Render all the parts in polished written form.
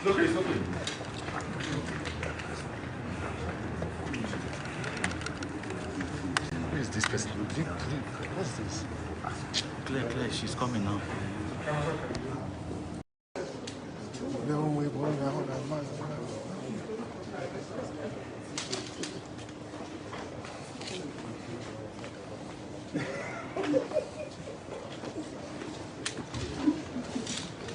okay, it's okay. Who is this person? What's this? Clear, she's coming now.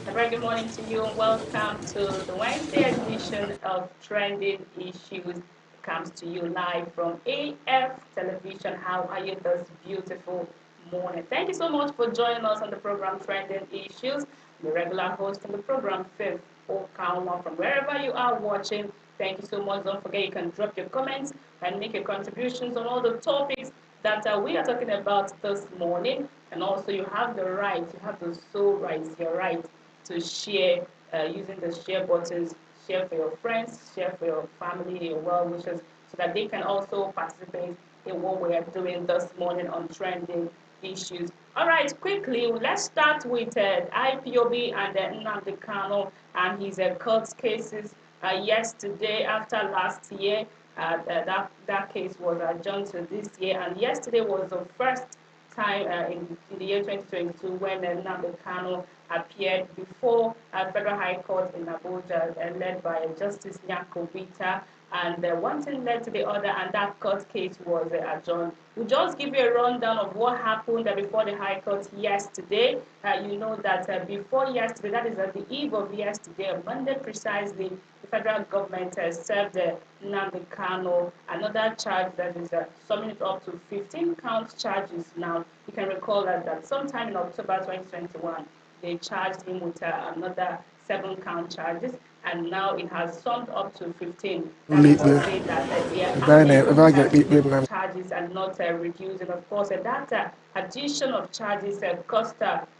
A very good morning to you and welcome to the Wednesday edition of Trending Issues. It comes to you live from AF Television. How are you this beautiful morning? Thank you so much for joining us on the program Trending Issues. The regular host on the program, Fifth Okawa, from wherever you are watching. Thank you so much. Don't forget you can drop your comments and make your contributions on all the topics that we are talking about this morning. And also you have the right, you have the sole rights, your right to share using the share buttons, share for your friends, share for your family, your well wishers, so that they can also participate in what we are doing this morning on trending issues. All right, quickly, let's start with IPOB and Nnamdi Kanu and his court cases yesterday after last year. That case was adjourned to this year, and yesterday was the first time in the year 2022 when Nnamdi Kanu appeared before Federal High Court in Abuja, led by Justice Nyako Vita, and one thing led to the other, and that court case was adjourned. We'll just give you a rundown of what happened before the High Court yesterday. You know that before yesterday, that is at the eve of yesterday, on Monday precisely, the federal government served Nnamdi Kanu another charge that is summing it up to 15 count charges now. You can recall that sometime in October 2021, they charged him with another 7 count charges, and now it has summed up to 15. That is to say that they are charges and not reduced. And of course, that addition of charges caused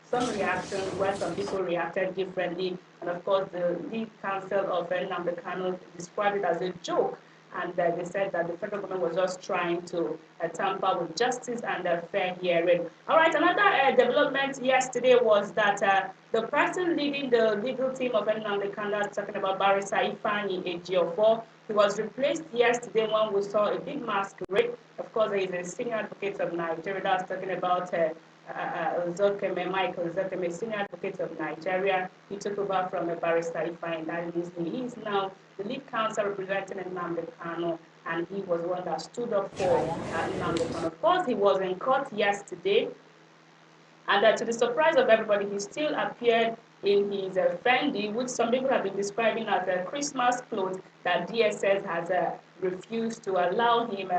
some reaction where some people reacted differently. And of course, the lead counsel of Nnamdi Kanu described it as a joke. And they said that the federal government was just trying to tamper with justice and fair hearing. All right, another development yesterday was that the person leading the legal team of Nnamdi Kanu, talking about Barrister Ifeanyi Ejiofor, he was replaced yesterday when we saw a big masquerade. Of course, there is a senior advocate of Nigeria that's talking about Michael Zokeme, senior advocate of Nigeria. He took over from a Barrister Ifeanyi. He is now the lead counsel representing Nnamdi Kanu, and he was one that stood up for Nnamdi Kanu. Of course, he was in court yesterday, and to the surprise of everybody, he still appeared in his Fendi, which some people have been describing as a Christmas clothes that DSS has refused to allow him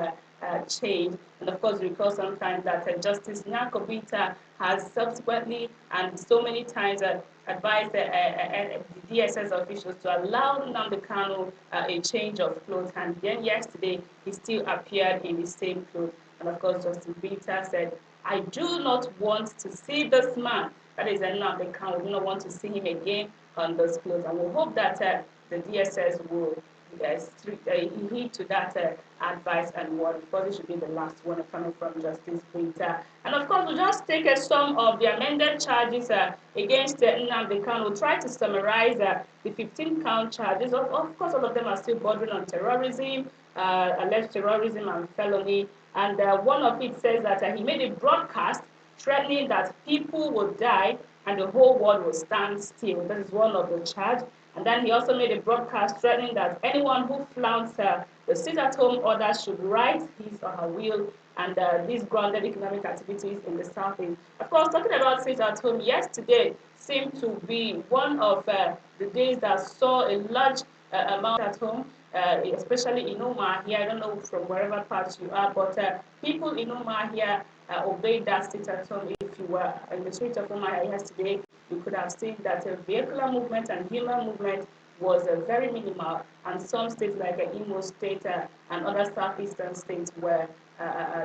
change. And of course, recall sometimes that Justice Nyako Vita has subsequently and so many times advised the DSS officials to allow Nnamdi Kanu a change of clothes. And then yesterday, he still appeared in the same clothes. And of course, Justice Vita said, I do not want to see this man, that is Nnamdi Kanu, we do not want to see him again on those clothes. And we hope that the DSS will heed to that advice and word, because it should be the last one coming from Justice Vita. And of course, we'll just take some of the amended charges against Nnamdi Kanu. We'll try to summarize the 15 count charges. Of course, all of them are still bordering on terrorism, alleged terrorism and felony. And one of it says that he made a broadcast threatening that people will die and the whole world will stand still. That is one of the charge. And then he also made a broadcast threatening that anyone who flouts the sit-at-home order should write his or her will and these grounded economic activities in the Southeast. Of course, talking about sit-at-home, yesterday seemed to be one of the days that saw a large amount at home, especially in Umahia. I don't know from wherever parts you are, but people in Umahia obeyed that sit-at-home. If you were in the street of Umahia yesterday, you could have seen that vehicular movement and human movement was very minimal, and some states like Imo State and other southeastern states were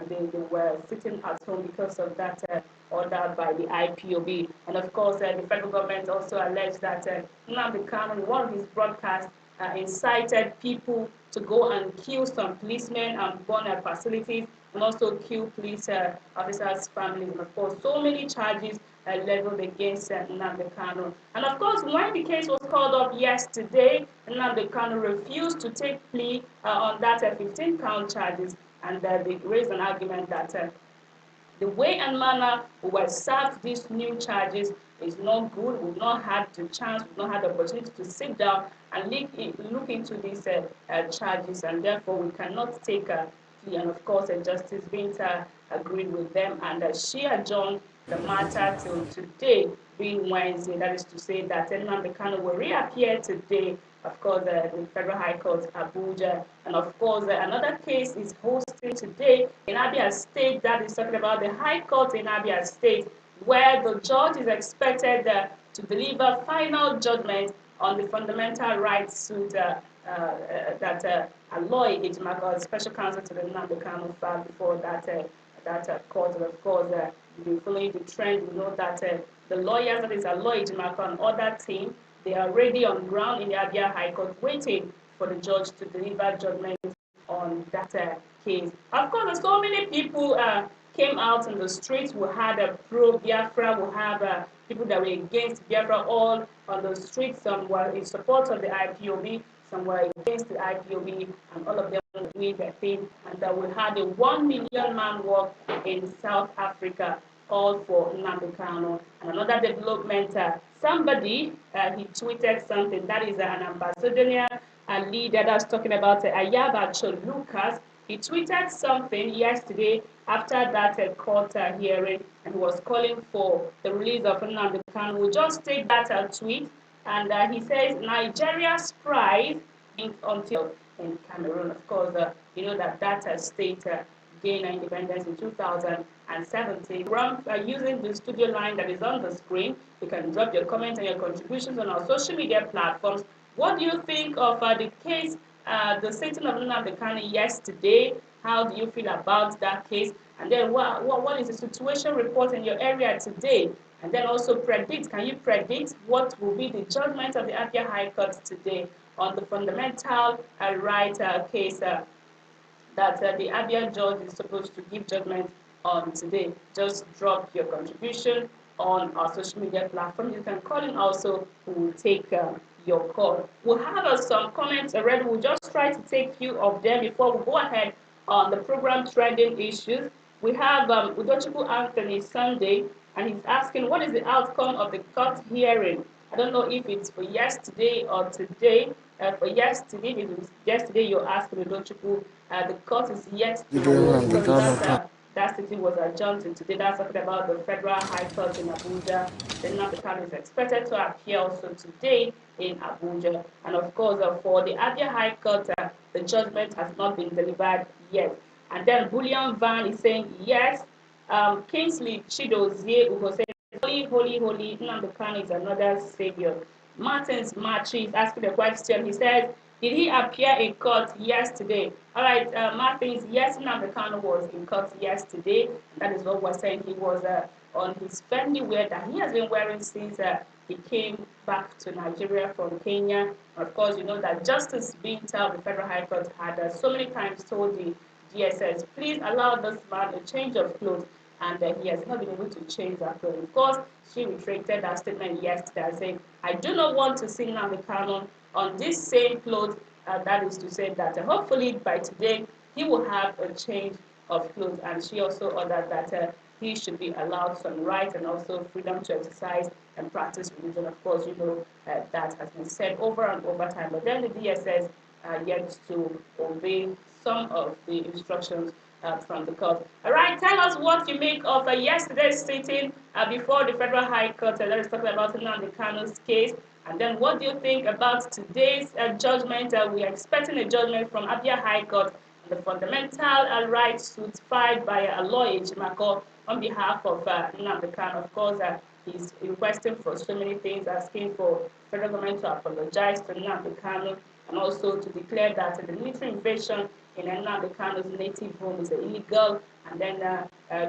they were sitting at home because of that order by the IPOB. And of course, the federal government also alleged that Nnamdi Kanu, in one of his broadcasts, incited people to go and kill some policemen and burn facilities, and also kill police officers' families. And of course, so many charges leveled against Nnamdi Kanu. And of course, when the case was called up yesterday, Nnamdi Kanu refused to take plea on that 15-count charges, and they raised an argument that the way and manner we were served these new charges is not good. We've not had the chance, we've not had the opportunity to sit down and look into these charges, and therefore we cannot take a plea. And of course, Justice Binta agreed with them, and she adjourned the matter till today, being Wednesday. That is to say that Nnamdi Kanu will reappear today, of course, the Federal High Court, Abuja. And of course, another case is hosting today in Abia State. That is talking about the High Court in Abia State, where the judge is expected to deliver final judgment on the fundamental rights suit that Aloy Ejimaka, special counsel to the Nnamdi Kanu, filed before that court. And of course, following the trend, we know that the lawyers, that is Aloy Ejimaka and other team, they are already on ground in the Abia High Court waiting for the judge to deliver judgment on that case. Of course, so many people came out in the streets. We had a pro-Biafra, we have people that were against Biafra all on the streets. Some were in support of the IPOB, some were against the IPOB, and all of them doing their thing. And we had a 1 million man walk in South Africa, called for Nnamdi Kanu. And another development, somebody, he tweeted something, that is an Ambassadorian leader that's talking about Ayabacho Lucas. He tweeted something yesterday after that court hearing, and was calling for the release of Nnamdi Kanu. We'll just take that tweet, and he says, Nigeria's pride until in Cameroon. Of course, you know that state gained independence in 2017. Using the studio line that is on the screen, you can drop your comments and your contributions on our social media platforms. What do you think of the case, the sitting of Nnamdi Kanu yesterday? How do you feel about that case? And then what is the situation report in your area today? And then also can you predict what will be the judgment of the Abia High Court today on the fundamental right case that the Abia judge is supposed to give judgment on today? Just drop your contribution on our social media platform. You can call in also, we will take your call. We'll have some comments already. We'll just try to take few of them before we go ahead on the program trending issues. We have Udochukwu Anthony Sunday, and he's asking, what is the outcome of the court hearing? I don't know if it's for yesterday or today. For yesterday, if it was yesterday, you're asking Udochukwu. The court is yet to hold, because that sitting was adjourned to today. That's talking about the Federal High Court in Abuja. The Nnamdi Kanu is expected to appear also today in Abuja. And of course, for the Abia High Court, the judgment has not been delivered yet. And then Bullion Van is saying, yes. Kingsley Chidozie Ugo says, holy, holy, holy, Nnamdi Kanu is another savior. Martins Machi is asking the question. He says, did he appear in court yesterday? All right, Martins, yes, Nnamdi Kanu was in court yesterday. That is what we're saying. He was on his Fendi wear that he has been wearing since he came back to Nigeria from Kenya. Of course, you know that Justice Binta of the Federal High Court had so many times told the DSS, please allow this man a change of clothes, and he has not been able to change that clothes. Of course, she retracted that statement yesterday, saying, I do not want to see Nnamdi Kanu on this same clothes. That is to say that hopefully by today, he will have a change of clothes. And she also ordered that he should be allowed some rights and also freedom to exercise and practice religion. Of course, you know that has been said over and over time. But then the DSS yet to obey some of the instructions from the court. All right, tell us what you make of yesterday's sitting before the Federal High Court. That is talking about Nnamdi Kanu's case. And then what do you think about today's judgment? We are expecting a judgment from Abia High Court on the fundamental rights suit filed by Aloy Ejimaka on behalf of Nnamdi Kanu. Of course, he's requesting for so many things, asking for federal government to apologize to Nnamdi Kanu, and also to declare that the military invasion in Nnamdi Kanu's native home is illegal, and then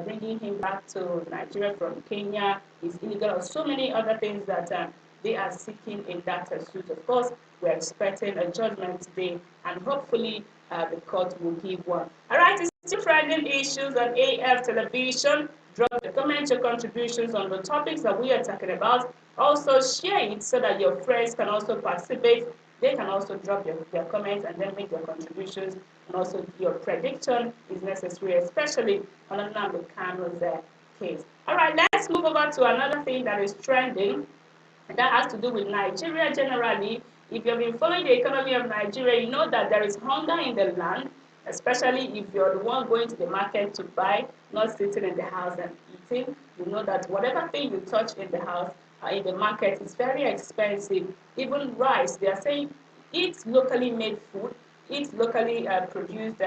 bringing him back to Nigeria from Kenya is illegal, and so many other things that they are seeking in that suit. Of course, we're expecting a judgment today, and hopefully the court will give one. All right, it's still trending issues on AF television. drop the comments, your contributions on the topics that we are talking about. Also share it so that your friends can also participate. They can also drop their comments and then make their contributions. And also your prediction is necessary, especially on Nnamdi Kanu's case. All right, let's move over to another thing that is trending. And that has to do with Nigeria generally. If you've been following the economy of Nigeria, you know that there is hunger in the land, especially if you're the one going to the market to buy, not sitting in the house and eating. You know that whatever thing you touch in the house, in the market, is very expensive. Even rice, they are saying eat locally made food, eat locally produced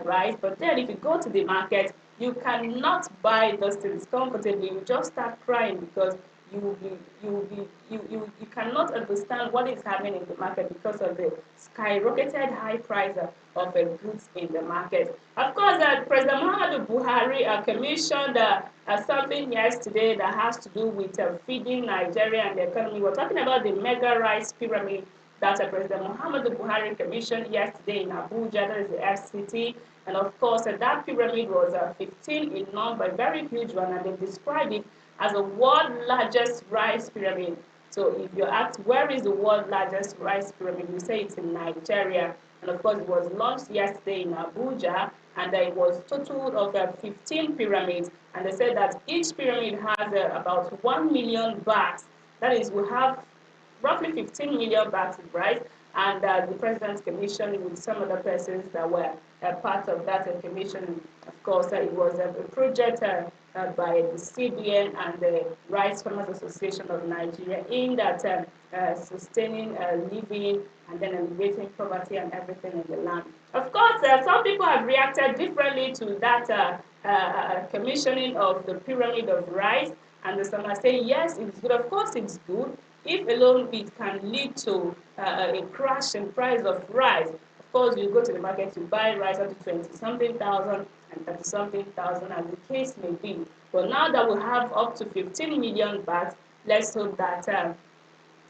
rice. But then if you go to the market, you cannot buy those things comfortably. You just start crying because you will be you cannot understand what is happening in the market because of the skyrocketed high price of goods in the market. Of course, President Muhammadu Buhari commissioned something yesterday that has to do with feeding Nigeria and the economy. We're talking about the mega rice pyramid that President Muhammadu Buhari commissioned yesterday in Abuja, that is the FCT. And of course, that pyramid was 15 in number, a very huge one, and they described it as the world's largest rice pyramid. So if you ask where is the world's largest rice pyramid, we say it's in Nigeria. And of course, it was launched yesterday in Abuja, and it was total of 15 pyramids. And they said that each pyramid has about 1 million bags. That is, we have roughly 15 million bags of rice, and the President's Commission with some other persons that were part of that commission. Of course, it was a project by the CBN and the Rice Farmers Association of Nigeria in that sustaining living and then alleviating poverty and everything in the land. Of course, some people have reacted differently to that commissioning of the pyramid of rice, and some are saying yes, it's good. Of course, it's good if alone it can lead to a crash in price of rice. Of course, you go to the market to buy rice up to 20-something thousand and 30-something thousand, as the case may be. But now that we have up to 15 million bags, let's hope that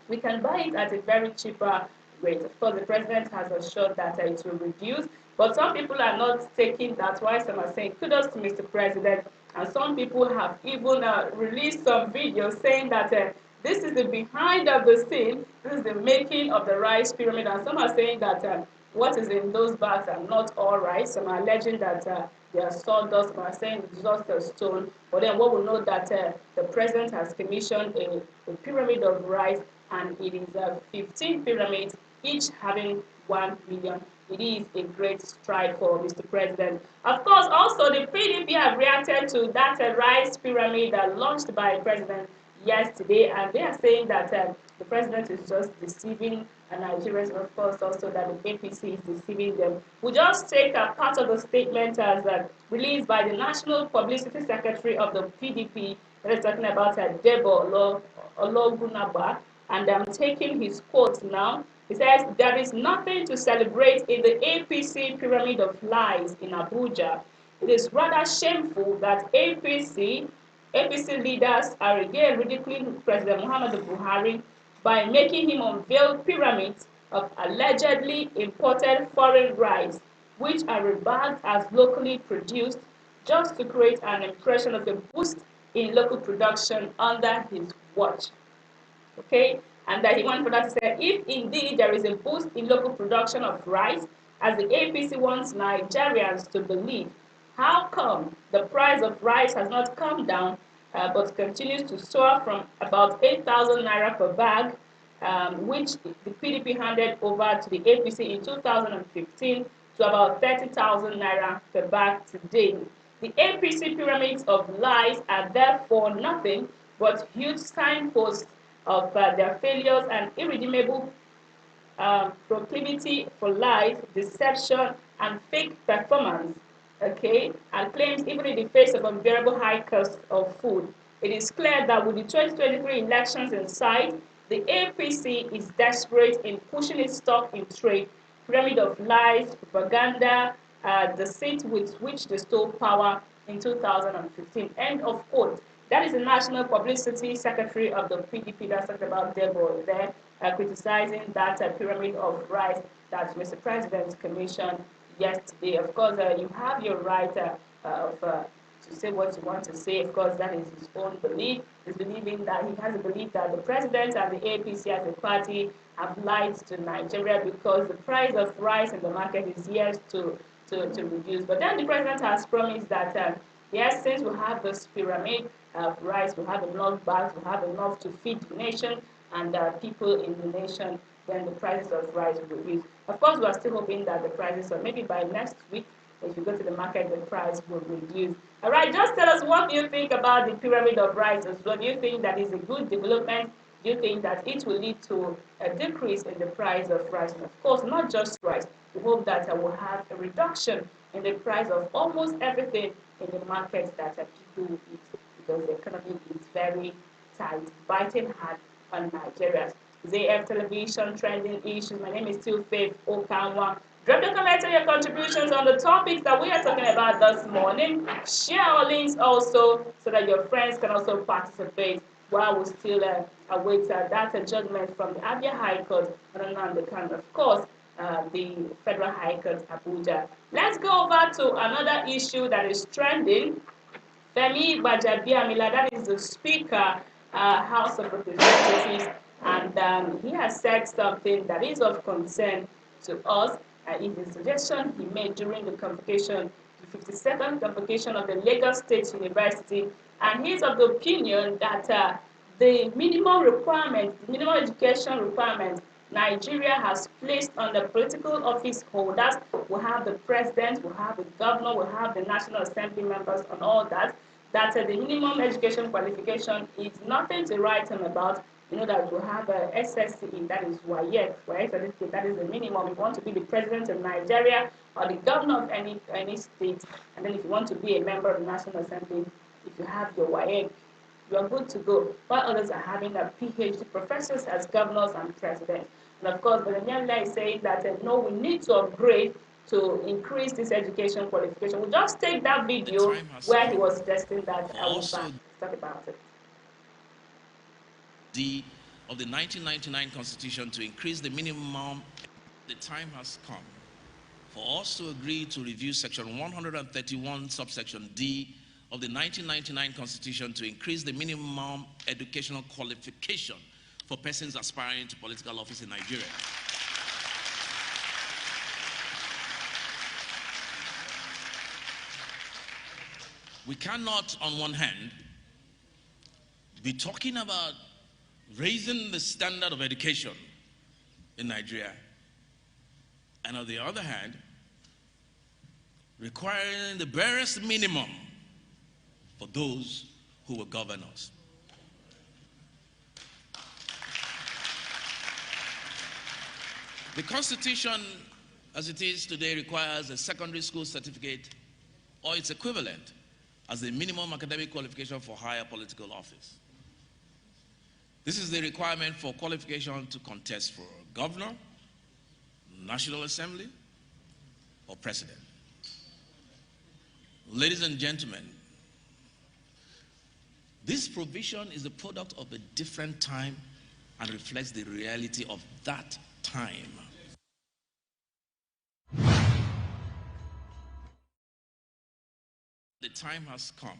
we can buy it at a very cheaper rate. Of course, the president has assured that it will reduce, but some people are not taking that. Why some are saying kudos to Mr. President, and some people have even released some videos saying that this is the behind of the scene, this is the making of the rice pyramid, and some are saying that what is in those bags are not all rice. Some are alleging that they are sawdust, some are saying it's just a stone. But then what we know that the president has commissioned a pyramid of rice, and it is 15 pyramids, each having 1 million. It is a great stride for Mr. President. Of course, also the PDP have reacted to that rice pyramid launched by President yesterday, and they are saying that the president is just deceiving Nigerians, and of course also that the APC is deceiving them. We just take a part of the statement as released by the National Publicity Secretary of the PDP, that is talking about Debo Ologunagba, and I'm taking his quote now. He says, "There is nothing to celebrate in the APC pyramid of lies in Abuja. It is rather shameful that APC leaders are again ridiculing President Muhammadu Buhari by making him unveil pyramids of allegedly imported foreign rice, which are rebagged as locally produced, just to create an impression of a boost in local production under his watch." Okay, and that he went further to say, if indeed there is a boost in local production of rice, as the APC wants Nigerians to believe, how come the price of rice has not come down but continues to soar from about 8,000 naira per bag, which the PDP handed over to the APC in 2015, to about 30,000 naira per bag today? The APC pyramids of lies are therefore nothing but huge signposts of their failures and irredeemable proclivity for lies, deception, and fake performance, okay, and claims even in the face of unbearable high cost of food. It is clear that with the 2023 elections in sight, the APC is desperate in pushing its stock in trade, pyramid of lies, propaganda, deceit with which they stole power in 2015. End of quote. That is the National Publicity Secretary of the PDP that talked about Debo there, criticizing that pyramid of rice that Mr. President commissioned yesterday. Of course, you have your right of to say what you want to say. Of course, that is his own belief. He's believing that he has a belief that the president and the APC as a party have lied to Nigeria because the price of rice in the market is yet to reduce. But then the president has promised that yes, since we have this pyramid of rice, we have enough bags, we have enough to feed the nation and people in the nation, then the prices of rice will reduce. Of course, we are still hoping that the prices, or maybe by next week, if you go to the market, the price will reduce. All right, just tell us, what do you think about the pyramid of rice as well? Do you think that is a good development? Do you think that it will lead to a decrease in the price of rice? And of course, not just rice. We hope that we'll have a reduction in the price of almost everything in the market that people eat, because the economy is very tight, biting hard on Nigerians. ZF Television Trending Issues. My name is still Faith Okanwa. Drop your comments and your contributions on the topics that we are talking about this morning. Share our links also so that your friends can also participate while we still await that judgment from the Abia High Court on Nnamdi Kanu. Of course, the Federal High Court, Abuja. Let's go over to another issue that is trending. Femi Gbajabiamila, that is the Speaker, House of Representatives, and he has said something that is of concern to us. In the suggestion he made during the convocation, the 52nd convocation of the Lagos State University, and he is of the opinion that the minimum requirement, the minimum education requirement Nigeria has placed on the political office holders. We have the president, we have the governor, we have the National Assembly members, and all that. That the minimum education qualification is nothing to write home about. You know that we have a SSCE, that is WAEC, that is the minimum. If you want to be the president of Nigeria or the governor of any state, and then if you want to be a member of the National Assembly, if you have your WAEC, you are good to go. While others are having a PhD professors as governors and presidents. And of course, Gbajabiamila is saying that no, we need to upgrade to increase this education qualification. We'll just take that video where he was suggesting that I will talk about it. Of the 1999 Constitution to increase the minimum, the time has come for us to agree to review Section 131, subsection D of the 1999 Constitution to increase the minimum educational qualification for persons aspiring to political office in Nigeria. We cannot, on one hand, be talking about raising the standard of education in Nigeria, and on the other hand, requiring the barest minimum for those who will govern us. The Constitution, as it is today, requires a secondary school certificate or its equivalent as the minimum academic qualification for higher political office. This is the requirement for qualification to contest for governor, National Assembly, or president. Ladies and gentlemen, this provision is the product of a different time and reflects the reality of that time. The time has come.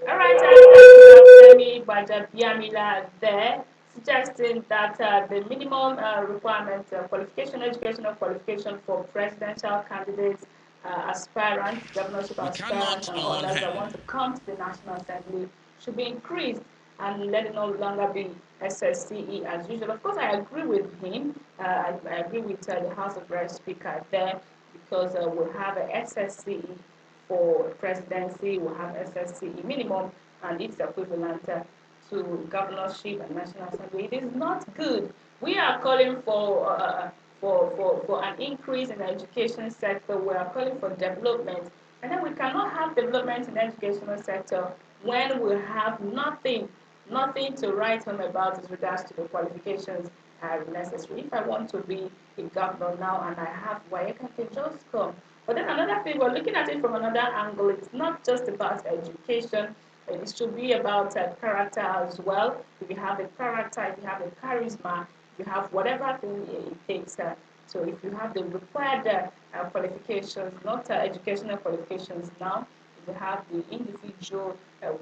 All right, I Femi Gbajabiamila there, suggesting that the minimum requirement, educational qualification for presidential candidates, aspirants, governorship aspirants, and others that want to come to the National Assembly should be increased and let it no longer be SSCE as usual. Of course, I agree with him. I agree with the House of Reps Speaker there, because we have a SSCE for presidency, we have SSCE minimum, and it's equivalent to governorship and National Assembly. It is not good. We are calling for an increase in the education sector. We are calling for development, and then we cannot have development in the educational sector when we have nothing to write home about as regards to the qualifications are necessary. If I want to be a governor now and I have WAEC, I can just come. But then another thing, we're looking at it from another angle. It's not just about education. It should be about character as well. If you have a character, if you have a charisma, if you have whatever thing it takes. So if you have the required qualifications, not educational qualifications now, if you have the individual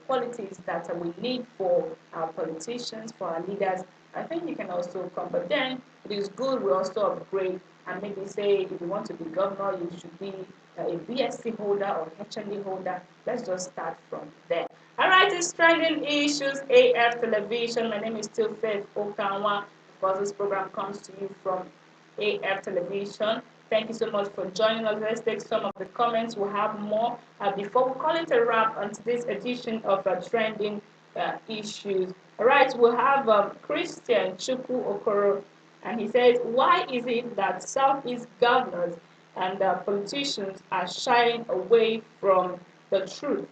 qualities that we need for our politicians, for our leaders, I think you can also come. But then it is good we also upgrade and maybe say if you want to be governor, you should be a BSc holder or HND holder. Let's just start from there. All right, it's Trending Issues AF Television. My name is still Faith Okanwa. Of course, this program comes to you from AF Television. Thank you so much for joining us. Let's take some of the comments. We'll have more. Before we call it a wrap on today's edition of Trending Issues. All right, we'll have Christian Chukwu Okoro, and he says, why is it that Southeast governors and politicians are shying away from the truth?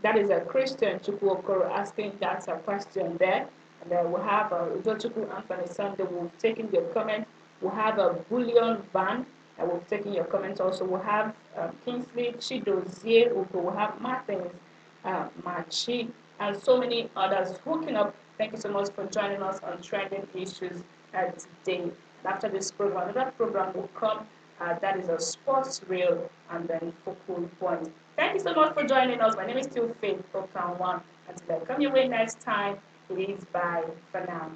That is a Christian Chukwu Okoro asking that question there. And then we'll have Udochukwu Anthony Sunday. We've taken your comment. We'll have a Bullion Van. And we've taken your comments also. We'll have Kingsley Chidozie Uko. We'll have Martins Machi, and so many others hooking up. Thank you so much for joining us on Trending Issues today. And after this program, another program will come. That is a sports reel and then focal point. Thank you so much for joining us. My name is still Faith Okanwa. Until I come your way next time, please bye for now.